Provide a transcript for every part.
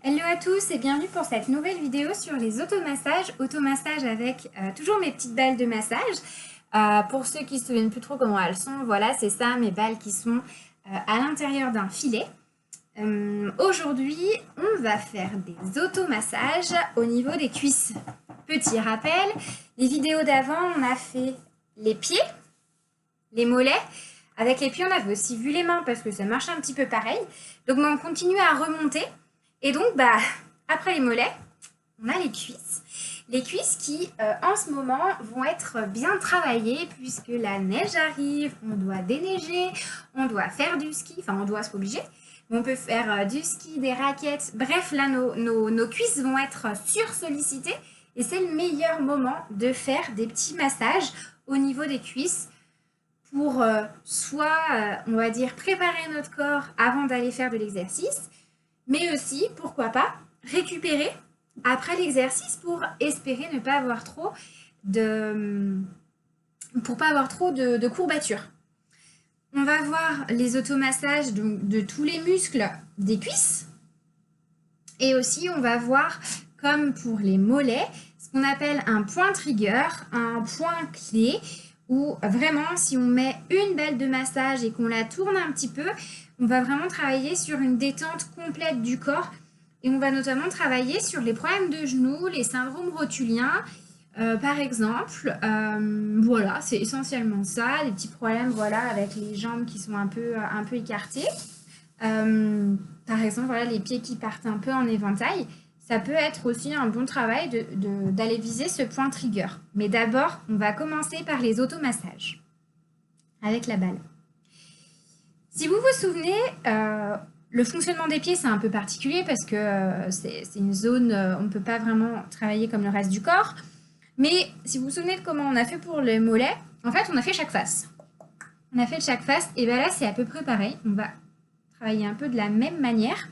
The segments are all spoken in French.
Hello à tous et bienvenue pour cette nouvelle vidéo sur les automassages. Automassage avec toujours mes petites balles de massage. Pour ceux qui ne se souviennent plus trop comment elles sont, voilà, c'est ça, mes balles qui sont à l'intérieur d'un filet. Aujourd'hui, on va faire des automassages au niveau des cuisses. Petit rappel, les vidéos d'avant, on a fait les pieds, les mollets. Avec les pieds, on avait aussi vu les mains parce que ça marche un petit peu pareil. Donc, on continue à remonter. Et donc, après les mollets, on a les cuisses. Les cuisses qui, en ce moment, vont être bien travaillées puisque la neige arrive, on doit déneiger, on doit faire du ski, enfin, on doit se obliger. On peut faire du ski, des raquettes. Bref, là, nos cuisses vont être sursollicitées et c'est le meilleur moment de faire des petits massages au niveau des cuisses pour soit, on va dire, préparer notre corps avant d'aller faire de l'exercice, mais aussi, pourquoi pas, récupérer après l'exercice pour espérer ne pas avoir trop de courbatures. On va voir les automassages de tous les muscles des cuisses. Et aussi, on va voir, comme pour les mollets, ce qu'on appelle un point trigger, un point clé, où vraiment, si on met une balle de massage et qu'on la tourne un petit peu, on va vraiment travailler sur une détente complète du corps et on va notamment travailler sur les problèmes de genoux, les syndromes rotuliens, par exemple. Voilà, c'est essentiellement ça, des petits problèmes voilà, avec les jambes qui sont un peu écartées. Par exemple, voilà, les pieds qui partent un peu en éventail. Ça peut être aussi un bon travail d'aller viser ce point trigger. Mais d'abord, on va commencer par les automassages avec la balle. Si vous vous souvenez, le fonctionnement des pieds, c'est un peu particulier parce que c'est une zone, on ne peut pas vraiment travailler comme le reste du corps. Mais si vous vous souvenez de comment on a fait pour les mollets, en fait, on a fait chaque face. On a fait chaque face et bien là, c'est à peu près pareil. On va travailler un peu de la même manière.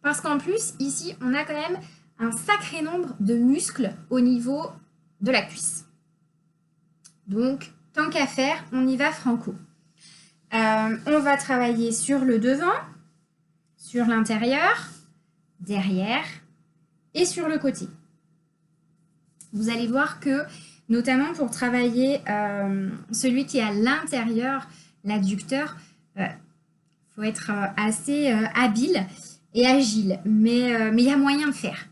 Parce qu'en plus, ici, on a quand même un sacré nombre de muscles au niveau de la cuisse. Donc, tant qu'à faire, on y va franco. On va travailler sur le devant, sur l'intérieur, derrière et sur le côté. Vous allez voir que, notamment pour travailler celui qui est à l'intérieur, l'adducteur, faut être assez habile et agile, mais il y a moyen de faire.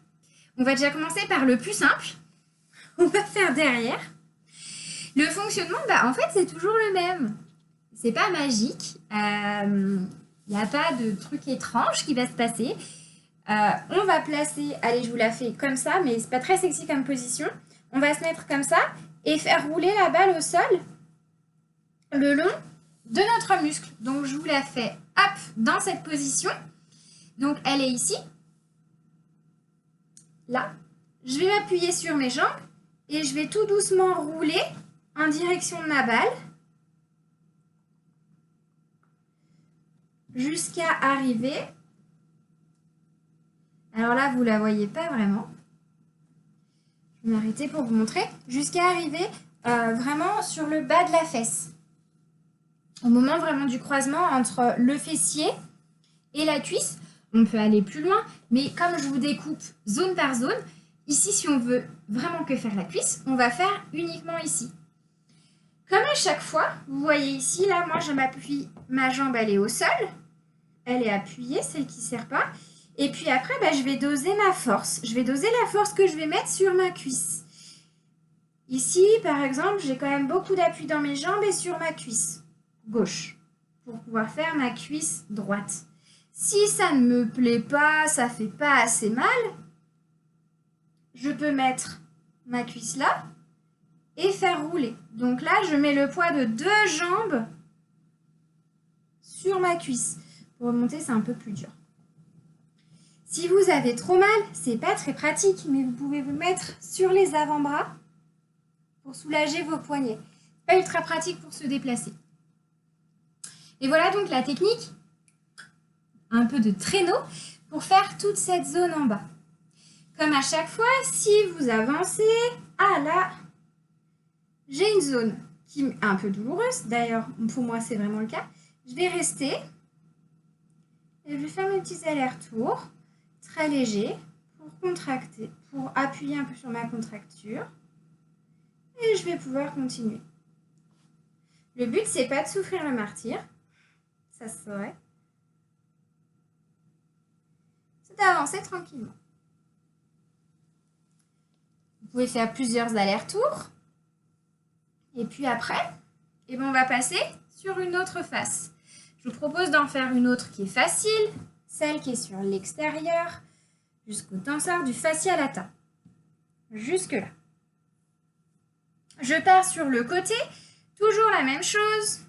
On va déjà commencer par le plus simple. On va faire derrière. Le fonctionnement, en fait, c'est toujours le même. C'est pas magique. Il n'y a pas de truc étrange qui va se passer. On va placer, allez, je vous la fais comme ça, mais c'est pas très sexy comme position. On va se mettre comme ça et faire rouler la balle au sol le long de notre muscle. Donc, je vous la fais, hop, dans cette position. Donc, elle est ici, là. Je vais m'appuyer sur mes jambes et je vais tout doucement rouler en direction de ma balle jusqu'à arriver. Alors là, vous ne la voyez pas vraiment. Je vais m'arrêter pour vous montrer. Jusqu'à arriver vraiment sur le bas de la fesse. Au moment vraiment du croisement entre le fessier et la cuisse. On peut aller plus loin, mais comme je vous découpe zone par zone, ici, si on veut vraiment que faire la cuisse, on va faire uniquement ici. Comme à chaque fois, vous voyez ici, là, moi, je m'appuie, ma jambe, elle est au sol, elle est appuyée, celle qui ne sert pas, et puis après, je vais doser ma force. Je vais doser la force que je vais mettre sur ma cuisse. Ici, par exemple, j'ai quand même beaucoup d'appui dans mes jambes et sur ma cuisse gauche, pour pouvoir faire ma cuisse droite. Si ça ne me plaît pas, ça ne fait pas assez mal, je peux mettre ma cuisse là et faire rouler. Donc là, je mets le poids de 2 jambes sur ma cuisse. Pour remonter, c'est un peu plus dur. Si vous avez trop mal, c'est pas très pratique, mais vous pouvez vous mettre sur les avant-bras pour soulager vos poignets. Pas ultra pratique pour se déplacer. Et voilà donc la technique. Un peu de traîneau pour faire toute cette zone en bas. Comme à chaque fois, si vous avancez, là, j'ai une zone qui est un peu douloureuse. D'ailleurs, pour moi, c'est vraiment le cas. Je vais rester et je vais faire mes petits allers-retours très léger pour contracter, pour appuyer un peu sur ma contracture. Et je vais pouvoir continuer. Le but, c'est pas de souffrir le martyre. Ça se saurait. C'est d'avancer tranquillement. Vous pouvez faire plusieurs allers-retours. Et puis après, on va passer sur une autre face. Je vous propose d'en faire une autre qui est facile, celle qui est sur l'extérieur, jusqu'au tenseur du fascia latin. Jusque là. Je pars sur le côté, toujours la même chose.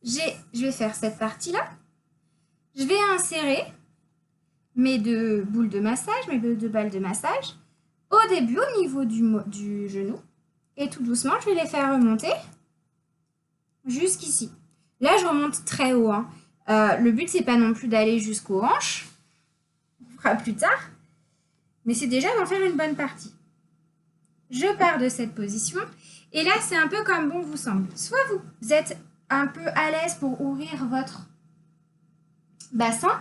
Je vais faire cette partie-là. Je vais insérer mes deux boules de massage, mes deux balles de massage, au début, au niveau du genou. Et tout doucement, je vais les faire remonter jusqu'ici. Là, je remonte très haut. Hein. Le but, c'est pas non plus d'aller jusqu'aux hanches. On fera plus tard. Mais c'est déjà d'en faire une bonne partie. Je pars de cette position. Et là, c'est un peu comme bon vous semble. Soit vous êtes un peu à l'aise pour ouvrir votre bassin.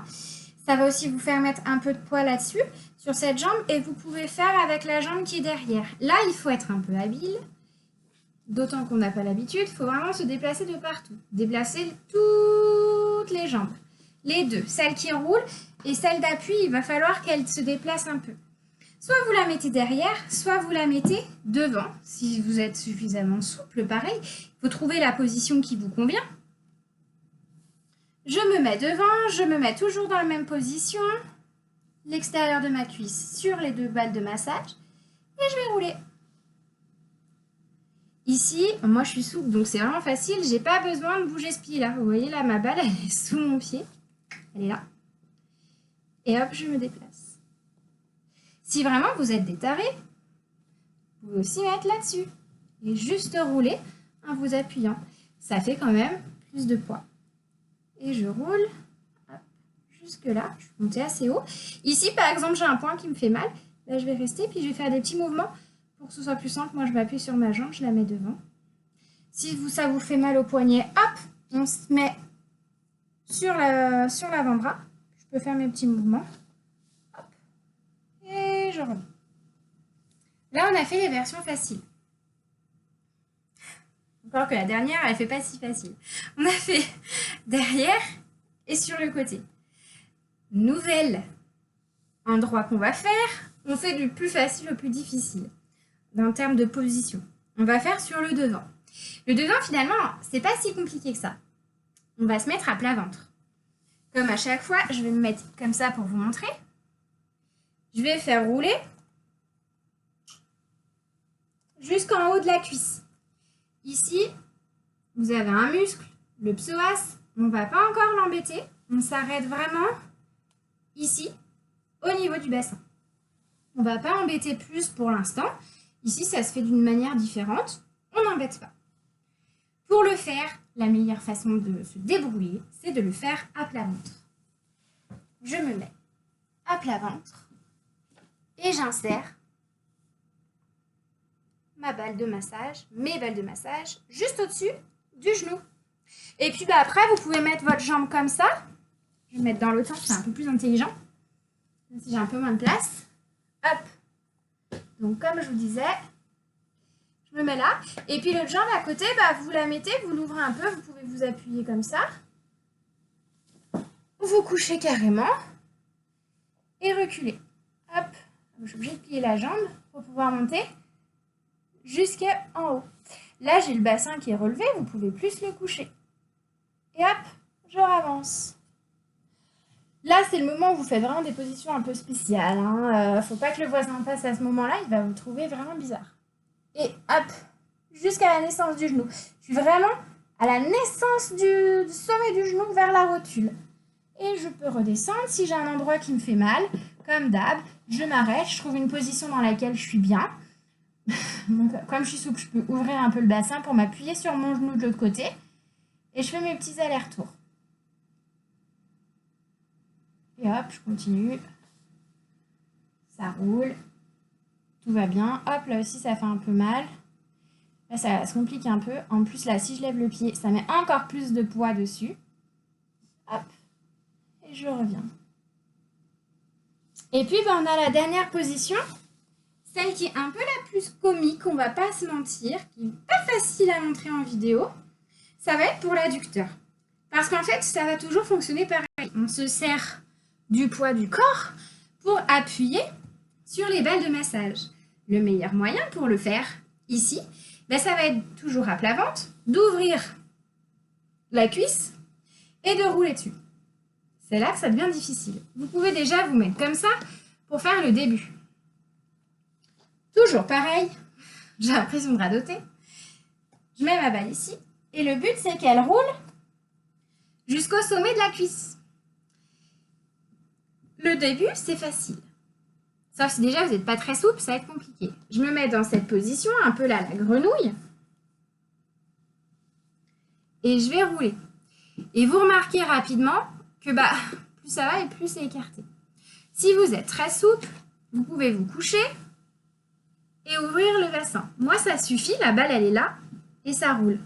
Ça va aussi vous faire mettre un peu de poids là-dessus, sur cette jambe. Et vous pouvez faire avec la jambe qui est derrière. Là, il faut être un peu habile. D'autant qu'on n'a pas l'habitude, il faut vraiment se déplacer de partout. Déplacer toutes les jambes. Les deux. Celle qui roule et celle d'appui, il va falloir qu'elle se déplace un peu. Soit vous la mettez derrière, soit vous la mettez devant. Si vous êtes suffisamment souple, pareil. Il faut trouver la position qui vous convient. Je me mets devant, je me mets toujours dans la même position. L'extérieur de ma cuisse sur les deux balles de massage. Et je vais rouler. Ici, moi je suis souple, donc c'est vraiment facile. J'ai pas besoin de bouger ce pied-là. Vous voyez là, ma balle, elle est sous mon pied. Elle est là. Et hop, je me déplace. Si vraiment vous êtes des tarés, vous pouvez aussi mettre là-dessus. Et juste rouler en vous appuyant. Ça fait quand même plus de poids. Et je roule jusque là. Je vais monter assez haut. Ici, par exemple, j'ai un point qui me fait mal. Là, je vais rester, puis je vais faire des petits mouvements. Pour que ce soit plus simple, moi, je m'appuie sur ma jambe, je la mets devant. Si ça vous fait mal au poignet, hop, on se met sur l'avant-bras. Je peux faire mes petits mouvements. Hop, et je reviens. Là, on a fait les versions faciles. Encore que la dernière, elle ne fait pas si facile. On a fait derrière et sur le côté. Nouvel endroit qu'on va faire. On fait du plus facile au plus difficile. En termes de position. On va faire sur le devant. Le devant, finalement, c'est pas si compliqué que ça. On va se mettre à plat ventre. Comme à chaque fois, je vais me mettre comme ça pour vous montrer. Je vais faire rouler jusqu'en haut de la cuisse. Ici, vous avez un muscle, le psoas. On ne va pas encore l'embêter. On s'arrête vraiment ici, au niveau du bassin. On ne va pas embêter plus pour l'instant. Ici, ça se fait d'une manière différente. On n'embête pas. Pour le faire, la meilleure façon de se débrouiller, c'est de le faire à plat ventre. Je me mets à plat ventre et j'insère ma balle de massage, mes balles de massage, juste au-dessus du genou. Et puis après, vous pouvez mettre votre jambe comme ça. Je vais mettre dans l'autre sens, c'est un peu plus intelligent. Si j'ai un peu moins de place. Hop. Donc, comme je vous disais, je me mets là. Et puis, l'autre jambe à côté, vous la mettez, vous l'ouvrez un peu. Vous pouvez vous appuyer comme ça. Vous couchez carrément. Et reculez. Hop. Je suis obligée de plier la jambe pour pouvoir monter jusqu'en haut. Là, j'ai le bassin qui est relevé. Vous pouvez plus le coucher. Et hop, je avance. Là, c'est le moment où vous faites vraiment des positions un peu spéciales. Faut pas que le voisin passe à ce moment-là, il va vous trouver vraiment bizarre. Et hop, jusqu'à la naissance du genou. Je suis vraiment à la naissance du sommet du genou vers la rotule. Et je peux redescendre si j'ai un endroit qui me fait mal. Comme d'hab, je m'arrête, je trouve une position dans laquelle je suis bien. Donc, comme je suis souple, je peux ouvrir un peu le bassin pour m'appuyer sur mon genou de l'autre côté. Et je fais mes petits allers-retours. Et hop, je continue. Ça roule. Tout va bien. Hop, là aussi, ça fait un peu mal. Là, ça se complique un peu. En plus, là, si je lève le pied, ça met encore plus de poids dessus. Hop. et je reviens. Et puis, on a la dernière position, celle qui est un peu la plus comique, on va pas se mentir, qui n'est pas facile à montrer en vidéo. Ça va être pour l'adducteur. Parce qu'en fait, ça va toujours fonctionner pareil. On se sert du poids du corps pour appuyer sur les balles de massage. Le meilleur moyen pour le faire ici, ça va être toujours à plat ventre, d'ouvrir la cuisse et de rouler dessus. C'est là que ça devient difficile. Vous pouvez déjà vous mettre comme ça pour faire le début. Toujours pareil, j'ai l'impression de radoter. Je mets ma balle ici et le but c'est qu'elle roule jusqu'au sommet de la cuisse. Le début c'est facile. Sauf si déjà vous n'êtes pas très souple, ça va être compliqué. Je me mets dans cette position, un peu là, la grenouille. Et je vais rouler. Et vous remarquez rapidement que plus ça va et plus c'est écarté. Si vous êtes très souple, vous pouvez vous coucher et ouvrir le bassin. Moi, ça suffit, la balle, elle est là et ça roule.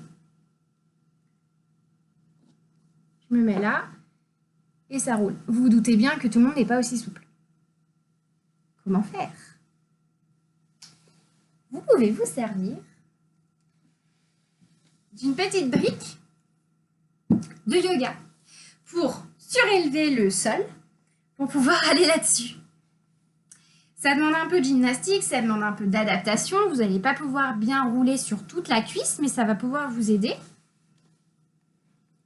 Je me mets là et ça roule. Vous vous doutez bien que tout le monde n'est pas aussi souple. Comment faire? Vous pouvez vous servir d'une petite brique de yoga pour surélever le sol pour pouvoir aller là-dessus. Ça demande un peu de gymnastique, ça demande un peu d'adaptation. Vous n'allez pas pouvoir bien rouler sur toute la cuisse, mais ça va pouvoir vous aider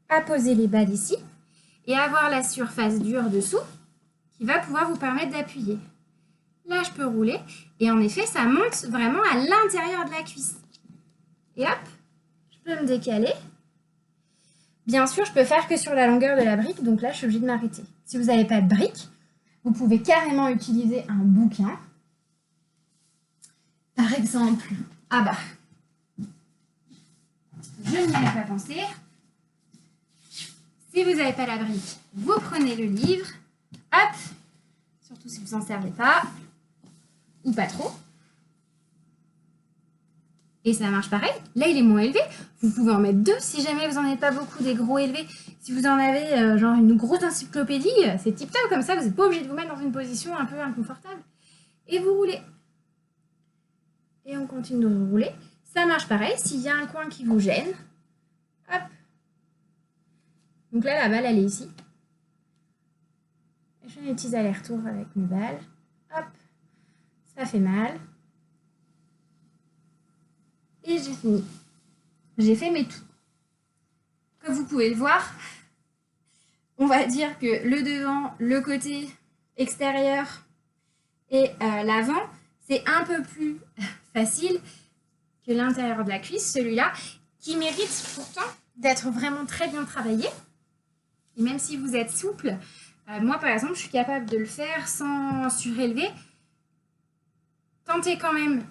à poser les balles ici et avoir la surface dure dessous qui va pouvoir vous permettre d'appuyer. Là, je peux rouler et en effet, ça monte vraiment à l'intérieur de la cuisse. Et hop, je peux me décaler. Bien sûr, je peux faire que sur la longueur de la brique, donc là, je suis obligée de m'arrêter. Si vous n'avez pas de brique, vous pouvez carrément utiliser un bouquin. Par exemple, je n'y avais pas pensé. Si vous n'avez pas la brique, vous prenez le livre, hop, surtout si vous n'en servez pas, ou pas trop. Et ça marche pareil. Là, il est moins élevé. Vous pouvez en mettre deux si jamais vous n'en avez pas beaucoup des gros élevés. Si vous en avez genre une grosse encyclopédie, c'est tip top comme ça. Vous n'êtes pas obligé de vous mettre dans une position un peu inconfortable. Et vous roulez. Et on continue de rouler. Ça marche pareil. S'il y a un coin qui vous gêne, hop. Donc là, la balle, elle est ici. Et je fais mes petits allers-retours avec mes balles. Hop. Ça fait mal. Et j'ai fini. J'ai fait mes tours. Comme vous pouvez le voir, on va dire que le devant, le côté extérieur et l'avant, c'est un peu plus facile que l'intérieur de la cuisse, celui-là, qui mérite pourtant d'être vraiment très bien travaillé. Et même si vous êtes souple, moi par exemple, je suis capable de le faire sans surélever. Tentez quand même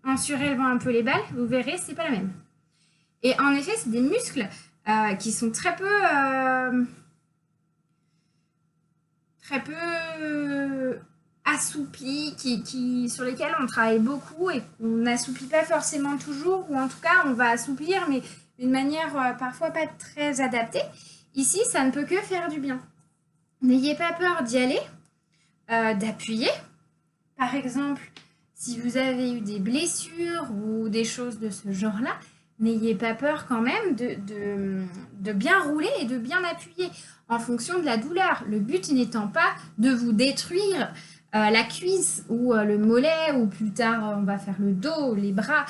en surélevant un peu les balles, vous verrez, c'est pas la même. Et en effet, c'est des muscles qui sont très peu assouplis, sur lesquels on travaille beaucoup et qu'on n'assouplit pas forcément toujours, ou en tout cas, on va assouplir, mais d'une manière parfois pas très adaptée. Ici, ça ne peut que faire du bien. N'ayez pas peur d'y aller, d'appuyer. Par exemple, si vous avez eu des blessures ou des choses de ce genre-là, n'ayez pas peur quand même de bien rouler et de bien appuyer en fonction de la douleur. Le but n'étant pas de vous détruire la cuisse ou le mollet, ou plus tard on va faire le dos, les bras.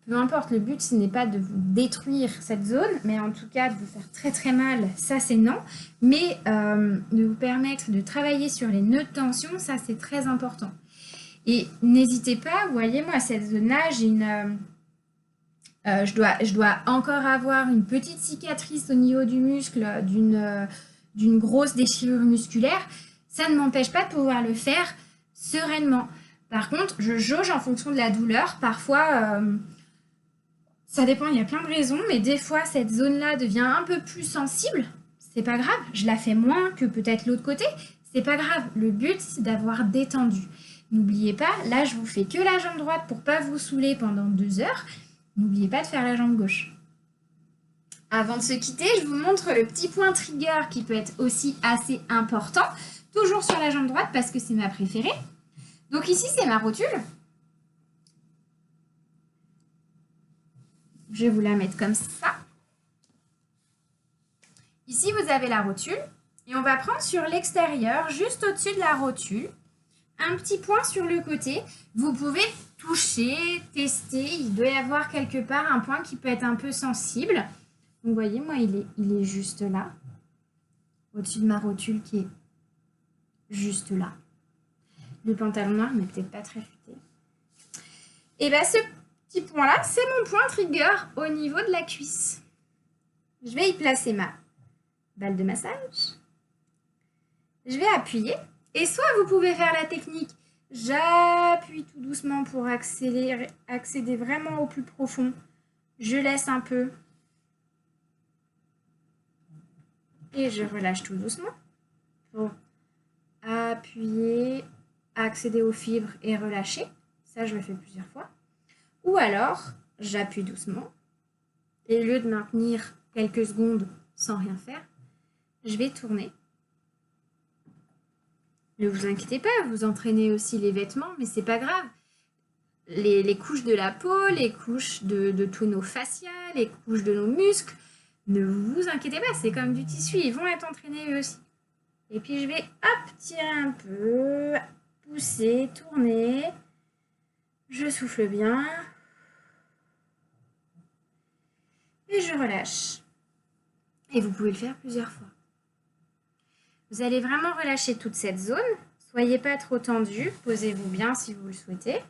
Peu importe, le but ce n'est pas de vous détruire cette zone, mais en tout cas de vous faire très très mal, ça c'est non. Mais de vous permettre de travailler sur les nœuds de tension, ça c'est très important. Et n'hésitez pas, vous voyez, moi, cette zone-là, j'ai je dois encore avoir une petite cicatrice au niveau du muscle, d'une grosse déchirure musculaire. Ça ne m'empêche pas de pouvoir le faire sereinement. Par contre, je jauge en fonction de la douleur. Parfois, ça dépend, il y a plein de raisons, mais des fois, cette zone-là devient un peu plus sensible. C'est pas grave, je la fais moins que peut-être l'autre côté. C'est pas grave, le but, c'est d'avoir détendu. N'oubliez pas, là je vous fais que la jambe droite pour ne pas vous saouler pendant 2 heures. N'oubliez pas de faire la jambe gauche. Avant de se quitter, je vous montre le petit point trigger qui peut être aussi assez important. Toujours sur la jambe droite parce que c'est ma préférée. Donc ici, c'est ma rotule. Je vais vous la mettre comme ça. Ici, vous avez la rotule. Et on va prendre sur l'extérieur, juste au-dessus de la rotule, un petit point sur le côté. Vous pouvez toucher, tester. Il doit y avoir quelque part un point qui peut être un peu sensible. Vous voyez, moi, il est juste là. Au-dessus de ma rotule qui est juste là. Le pantalon noir n'est peut-être pas très futé. Et bien, ce petit point-là, c'est mon point trigger au niveau de la cuisse. Je vais y placer ma balle de massage. Je vais appuyer. Et soit vous pouvez faire la technique, j'appuie tout doucement pour accéder vraiment au plus profond. Je laisse un peu. Et je relâche tout doucement pour appuyer, accéder aux fibres et relâcher. Ça, je le fais plusieurs fois. Ou alors, j'appuie doucement. Et au lieu de maintenir quelques secondes sans rien faire, je vais tourner. Ne vous inquiétez pas, vous entraînez aussi les vêtements, mais c'est pas grave. Les couches de la peau, les couches de tous nos fascias, les couches de nos muscles, ne vous inquiétez pas, c'est comme du tissu, ils vont être entraînés eux aussi. Et puis je vais, hop, tirer un peu, pousser, tourner. Je souffle bien. Et je relâche. Et vous pouvez le faire plusieurs fois. Vous allez vraiment relâcher toute cette zone. Soyez pas trop tendu. Posez-vous bien si vous le souhaitez.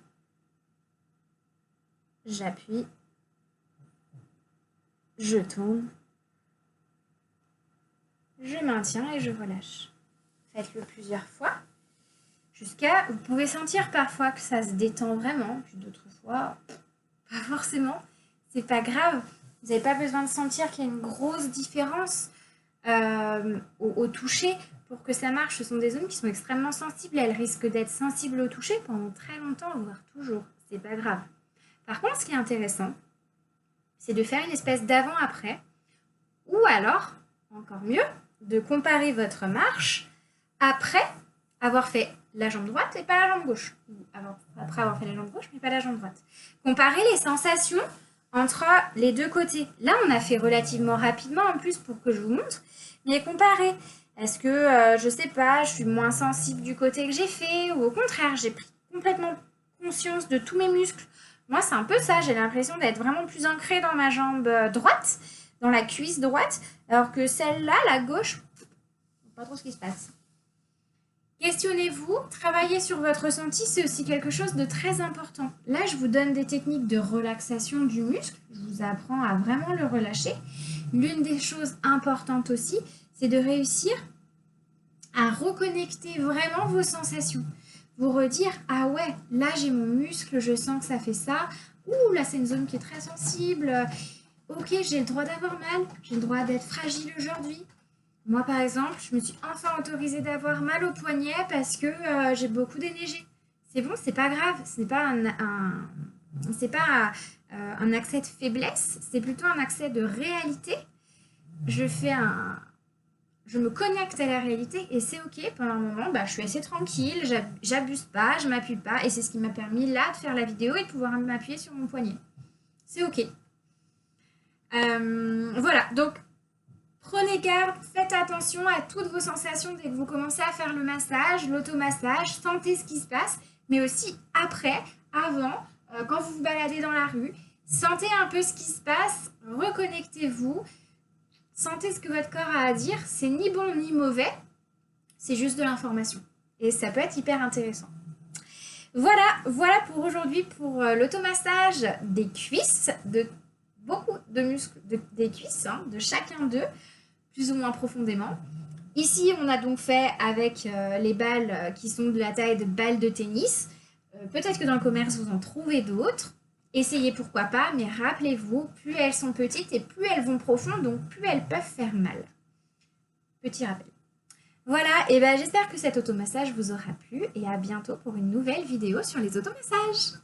J'appuie. Je tourne. Je maintiens et je relâche. Faites-le plusieurs fois. Jusqu'à... Vous pouvez sentir parfois que ça se détend vraiment. Puis d'autres fois, pas forcément. C'est pas grave. Vous n'avez pas besoin de sentir qu'il y a une grosse différence au toucher pour que ça marche. Ce sont des zones qui sont extrêmement sensibles. Elles risquent d'être sensibles au toucher pendant très longtemps, voire toujours. C'est pas grave. Par contre, ce qui est intéressant, c'est de faire une espèce d'avant-après. Ou alors, encore mieux, de comparer votre marche après avoir fait la jambe droite et pas la jambe gauche. Ou après avoir fait la jambe gauche, mais pas la jambe droite. Comparer les sensations entre les deux côtés. Là, on a fait relativement rapidement en plus pour que je vous montre. Mais comparez. Est-ce que, je sais pas, je suis moins sensible du côté que j'ai fait ou au contraire, j'ai pris complètement conscience de tous mes muscles. Moi, c'est un peu ça. J'ai l'impression d'être vraiment plus ancrée dans ma jambe droite, dans la cuisse droite, alors que celle-là, la gauche, je ne sais pas trop ce qui se passe. Questionnez-vous, travaillez sur votre ressenti, c'est aussi quelque chose de très important. Là, je vous donne des techniques de relaxation du muscle, je vous apprends à vraiment le relâcher. L'une des choses importantes aussi, c'est de réussir à reconnecter vraiment vos sensations. Vous redire, ah ouais, là j'ai mon muscle, je sens que ça fait ça. Ouh, là c'est une zone qui est très sensible. Ok, j'ai le droit d'avoir mal, j'ai le droit d'être fragile aujourd'hui. Moi, par exemple, je me suis enfin autorisée d'avoir mal au poignet parce que j'ai beaucoup déneigé. C'est bon, c'est pas grave, c'est pas un accès de faiblesse, c'est plutôt un accès de réalité. Je me connecte à la réalité et c'est ok. Pendant un moment, je suis assez tranquille, j'abuse pas, je m'appuie pas et c'est ce qui m'a permis là de faire la vidéo et de pouvoir m'appuyer sur mon poignet. C'est ok. Voilà, donc prenez garde, faites attention à toutes vos sensations dès que vous commencez à faire le massage, l'automassage, sentez ce qui se passe, mais aussi après, avant, quand vous vous baladez dans la rue, sentez un peu ce qui se passe, reconnectez-vous, sentez ce que votre corps a à dire, c'est ni bon ni mauvais, c'est juste de l'information. Et ça peut être hyper intéressant. Voilà pour aujourd'hui pour l'automassage des cuisses, de beaucoup de muscles des cuisses, de chacun d'eux, plus ou moins profondément. Ici, on a donc fait avec les balles qui sont de la taille de balles de tennis. Peut-être que dans le commerce, vous en trouvez d'autres. Essayez pourquoi pas, mais rappelez-vous, plus elles sont petites et plus elles vont profond, donc plus elles peuvent faire mal. Petit rappel. Voilà, et j'espère que cet automassage vous aura plu et à bientôt pour une nouvelle vidéo sur les automassages.